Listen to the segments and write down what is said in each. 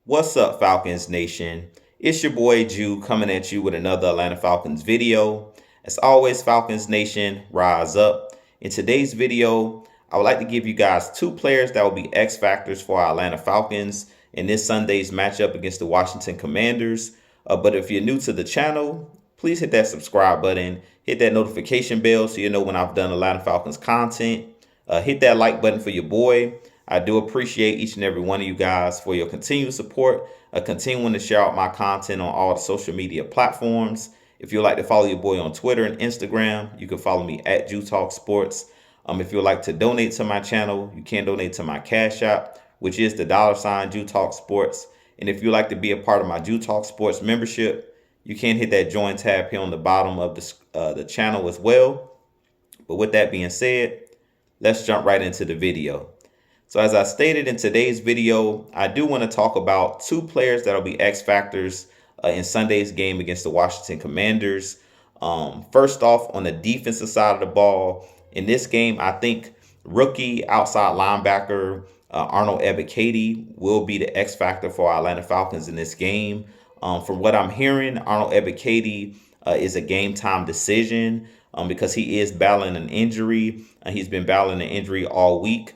What's up, Falcons Nation? It's your boy Jew coming at you with another Atlanta Falcons video. As always, Falcons Nation, rise up. In today's video, I would like to give you guys two players that will be X factors for our Atlanta Falcons in this Sunday's matchup against the Washington Commanders. But if you're new to the channel, please hit that subscribe button, hit that notification bell so you know when I've done Atlanta Falcons content. Hit that like button for your boy. I do appreciate each and every one of you guys for your continued support, continuing to share out my content on all the social media platforms. If you'd like to follow your boy on Twitter and Instagram, you can follow me at Jew Talk Sports. If you'd like to donate to my channel, you can donate to my Cash App, which is the $ Jew Talk Sports. And if you'd like to be a part of my Jew Talk Sports membership, you can hit that join tab here on the bottom of the channel as well. But with that being said, let's jump right into the video. So as I stated in today's video, I do want to talk about two players that will be X factors in Sunday's game against the Washington Commanders. First off, on the defensive side of the ball, in this game, I think rookie outside linebacker Arnold Ebiketie will be the X factor for our Atlanta Falcons in this game. From what I'm hearing, Arnold Ebiketie is a game time decision because he is battling an injury. He's been battling an injury all week.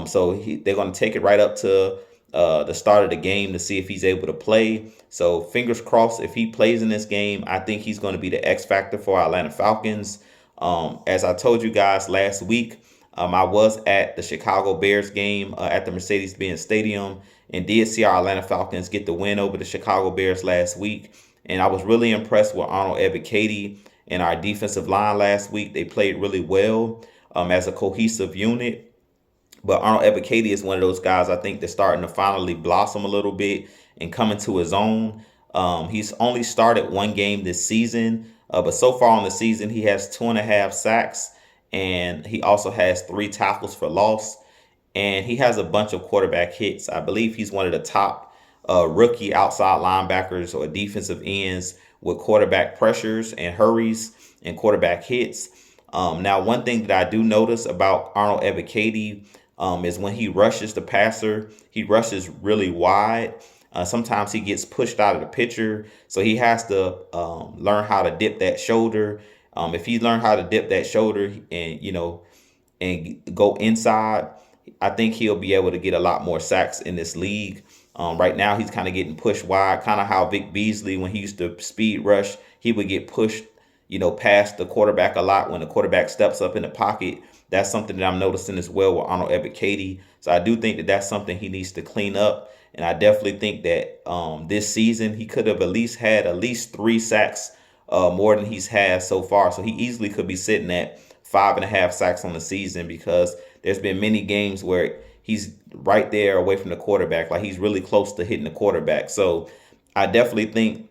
So they're going to take it right up to the start of the game to see if he's able to play. So fingers crossed, if he plays in this game, I think he's going to be the X factor for our Atlanta Falcons. As I told you guys last week, I was at the Chicago Bears game at the Mercedes-Benz Stadium and did see our Atlanta Falcons get the win over the Chicago Bears last week. And I was really impressed with Arnold Ebiketie and our defensive line last week. They played really well as a cohesive unit. But Arnold Ebiketie is one of those guys I think that's starting to finally blossom a little bit and come into his own. He's only started one game this season, but so far in the season, he has 2.5 sacks, and he also has 3 tackles for loss, and he has a bunch of quarterback hits. I believe he's one of the top rookie outside linebackers or defensive ends with quarterback pressures and hurries and quarterback hits. Now, one thing that I do notice about Arnold Ebiketie is when he rushes the passer, he rushes really wide. Sometimes he gets pushed out of the picture, so he has to learn how to dip that shoulder. If he learned how to dip that shoulder and go inside, I think he'll be able to get a lot more sacks in this league. Right now, he's kind of getting pushed wide, kind of how Vic Beasley, when he used to speed rush, he would get pushed, past the quarterback a lot when the quarterback steps up in the pocket. That's something that I'm noticing as well with Arnold Ebiketie. So I do think that that's something he needs to clean up. And I definitely think that this season he could have had at least 3 sacks more than he's had so far. So he easily could be sitting at 5.5 sacks on the season because there's been many games where he's right there away from the quarterback. Like he's really close to hitting the quarterback. So I definitely think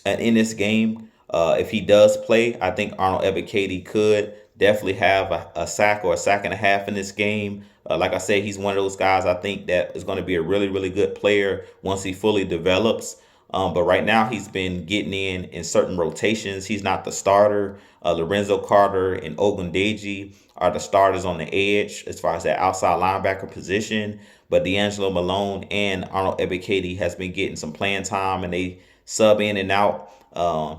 in this game, if he does play, I think Arnold Ebiketie could definitely have a sack or a sack and a half in this game. Like I said, he's one of those guys I think that is going to be a really, really good player once he fully develops. But right now he's been getting in certain rotations. He's not the starter. Lorenzo Carter and Ogundeji are the starters on the edge as far as that outside linebacker position. But D'Angelo Malone and Arnold Ebiketie has been getting some playing time, and they sub in and out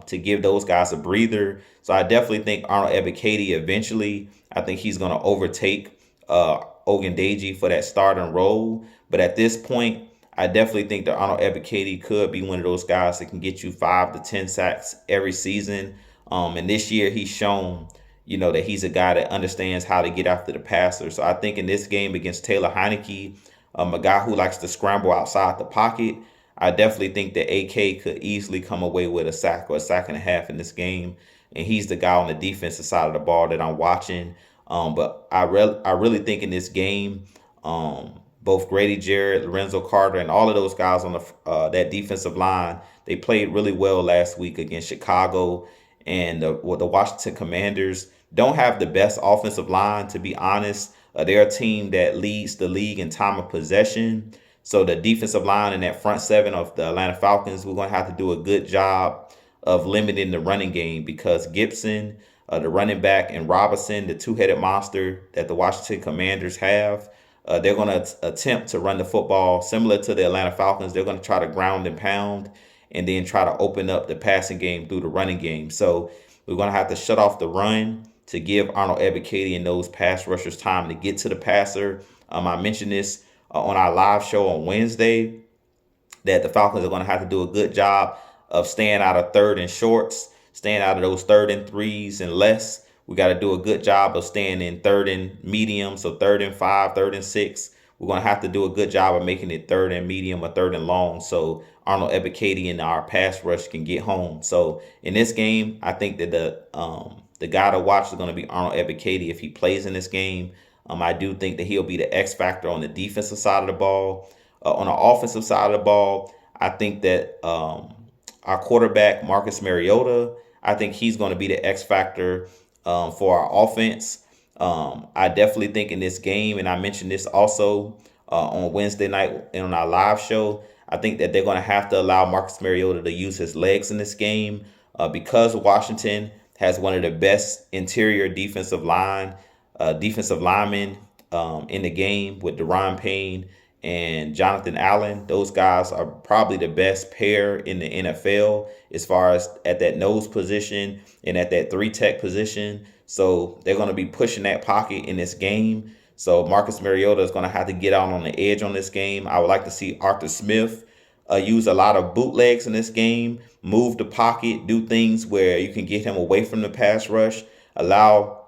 to give those guys a breather. So I definitely think Arnold Ebiketie eventually, I think he's going to overtake Ogundeji for that starting role. But at this point, I definitely think that Arnold Ebiketie could be one of those guys that can get you 5 to 10 sacks every season. And this year he's shown, that he's a guy that understands how to get after the passer. So I think in this game against Taylor Heineke, a guy who likes to scramble outside the pocket, I definitely think that AK could easily come away with a sack or a sack and a half in this game. And he's the guy on the defensive side of the ball that I'm watching. But I really think in this game, both Grady Jarrett, Lorenzo Carter, and all of those guys on that defensive line, they played really well last week against Chicago. And the Washington Commanders don't have the best offensive line, to be honest. They're a team that leads the league in time of possession. So the defensive line and that front seven of the Atlanta Falcons, we're going to have to do a good job of limiting the running game because Gibson, the running back, and Robinson, the two-headed monster that the Washington Commanders have, They're going to attempt to run the football similar to the Atlanta Falcons. They're going to try to ground and pound and then try to open up the passing game through the running game. So we're going to have to shut off the run to give Arnold Ebiketie and those pass rushers time to get to the passer. I mentioned this on our live show on Wednesday, that the Falcons are going to have to do a good job of staying out of third and shorts, staying out of those third and threes and less. We got to do a good job of staying in third and medium, so third and 5, third and 6. We're going to have to do a good job of making it third and medium or third and long, so Arnold Ebiketie and our pass rush can get home. So in this game, I think that the guy to watch is going to be Arnold Ebiketie if he plays in this game. I do think that he'll be the X factor on the defensive side of the ball. On the offensive side of the ball, I think that our quarterback, Marcus Mariota, I think he's going to be the X factor for our offense. I definitely think in this game, and I mentioned this also on Wednesday night and on our live show, I think that they're going to have to allow Marcus Mariota to use his legs in this game because Washington has one of the best interior defensive linemen in the game with Deron Payne and Jonathan Allen. Those guys are probably the best pair in the NFL as far as at that nose position and at that 3-tech position. So they're going to be pushing that pocket in this game. So Marcus Mariota is going to have to get out on the edge on this game. I would like to see Arthur Smith use a lot of bootlegs in this game, move the pocket, do things where you can get him away from the pass rush, allow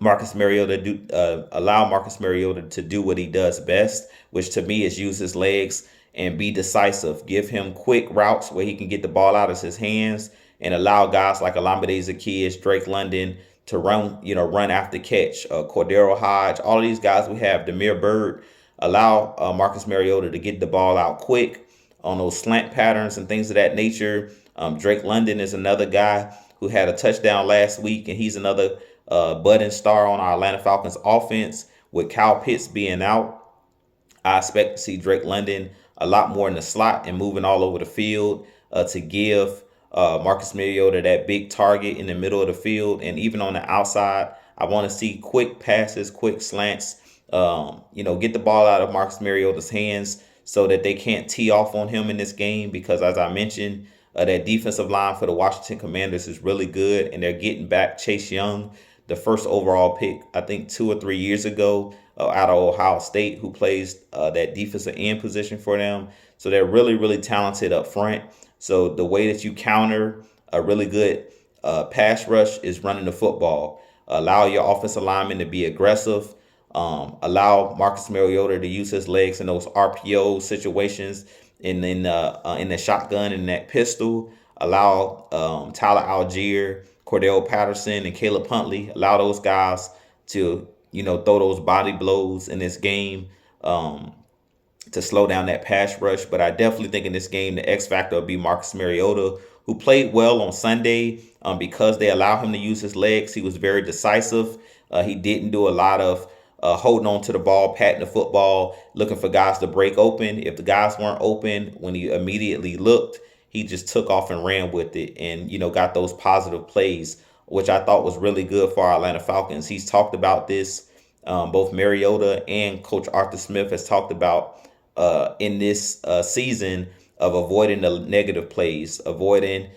Marcus Mariota to do what he does best, which to me is use his legs and be decisive. Give him quick routes where he can get the ball out of his hands and allow guys like Olamide Zaccheaus, Drake London to run after catch. Cordero Hodge, all of these guys we have, Damiere Byrd, allow Marcus Mariota to get the ball out quick on those slant patterns and things of that nature. Drake London is another guy who had a touchdown last week, and he's another budding star on our Atlanta Falcons offense. With Kyle Pitts being out, I expect to see Drake London a lot more in the slot and moving all over the field to give Marcus Mariota that big target in the middle of the field. And even on the outside, I want to see quick passes, quick slants, get the ball out of Marcus Mariota's hands so that they can't tee off on him in this game, because as I mentioned, that defensive line for the Washington Commanders is really good, and they're getting back Chase Young, the first overall pick, I think 2 or 3 years ago, out of Ohio State, who plays that defensive end position for them. So they're really, really talented up front. So the way that you counter a really good pass rush is running the football. Allow your offensive linemen to be aggressive. Allow Marcus Mariota to use his legs in those RPO situations, in the shotgun and that pistol. Allow Tyler Algier, Cordell Patterson, and Caleb Huntley. Allow those guys to throw those body blows in this game to slow down that pass rush. But I definitely think in this game the X factor will be Marcus Mariota, who played well on Sunday because they allow him to use his legs. He was very decisive. He didn't do a lot of holding on to the ball, patting the football, looking for guys to break open. If the guys weren't open when he immediately looked, he just took off and ran with it and, got those positive plays, which I thought was really good for our Atlanta Falcons. He's talked about this. Both Mariota and Coach Arthur Smith has talked about in this season of avoiding the negative plays, avoiding,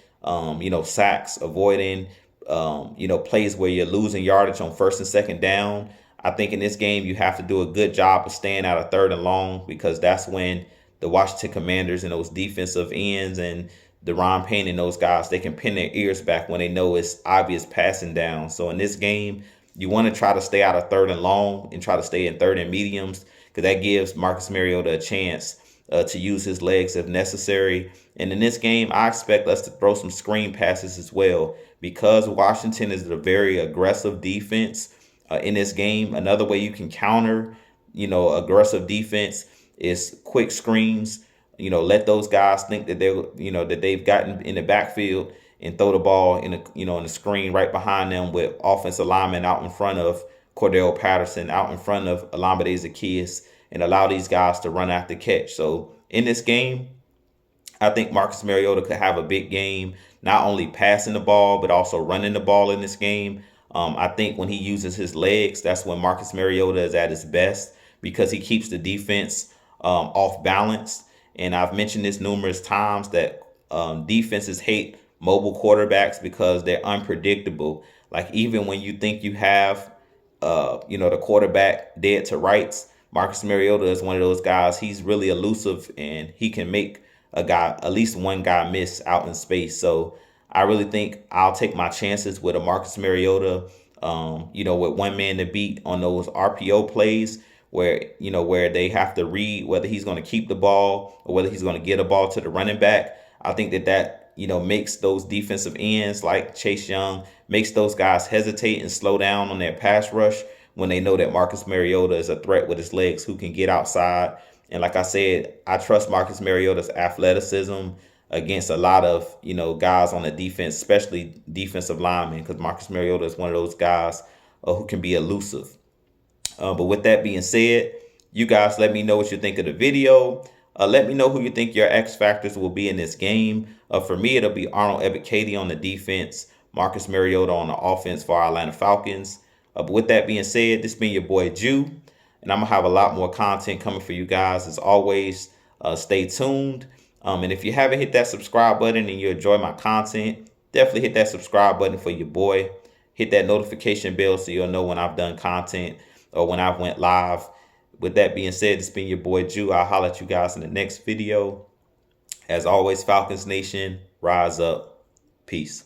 sacks, avoiding, plays where you're losing yardage on first and second down. I think in this game, you have to do a good job of staying out of third and long, because that's when the Washington Commanders and those defensive ends and Deron Payne and those guys, they can pin their ears back when they know it's obvious passing down. So in this game, you want to try to stay out of third and long and try to stay in third and mediums, because that gives Marcus Mariota a chance to use his legs if necessary. And in this game, I expect us to throw some screen passes as well, because Washington is a very aggressive defense. In this game, another way you can counter, aggressive defense is quick screens. Let those guys think that that they've gotten in the backfield and throw the ball in the screen right behind them with offensive linemen out in front of Cordell Patterson, out in front of Olamide Zaccheaus, and allow these guys to run after catch. So in this game, I think Marcus Mariota could have a big game, not only passing the ball, but also running the ball in this game. I think when he uses his legs, that's when Marcus Mariota is at his best, because he keeps the defense off balance. And I've mentioned this numerous times that defenses hate mobile quarterbacks because they're unpredictable. Like even when you think you have, the quarterback dead to rights, Marcus Mariota is one of those guys. He's really elusive and he can make at least one guy miss out in space. So I really think I'll take my chances with a Marcus Mariota, with one man to beat on those RPO plays where they have to read whether he's going to keep the ball or whether he's going to get a ball to the running back. I think that makes those defensive ends like Chase Young, makes those guys hesitate and slow down on their pass rush when they know that Marcus Mariota is a threat with his legs who can get outside. And like I said, I trust Marcus Mariota's athleticism against a lot of, guys on the defense, especially defensive linemen, because Marcus Mariota is one of those guys who can be elusive. But with that being said, you guys let me know what you think of the video. Let me know who you think your X factors will be in this game. For me, it'll be Arnold Ebiketie on the defense, Marcus Mariota on the offense for our Atlanta Falcons. But with that being said, this been your boy Jew, and I'm going to have a lot more content coming for you guys. As always, stay tuned. And if you haven't hit that subscribe button and you enjoy my content, definitely hit that subscribe button for your boy. Hit that notification bell so you'll know when I've done content or when I went live. With that being said, it's been your boy Jew. I'll holler at you guys in the next video. As always, Falcons Nation, rise up. Peace.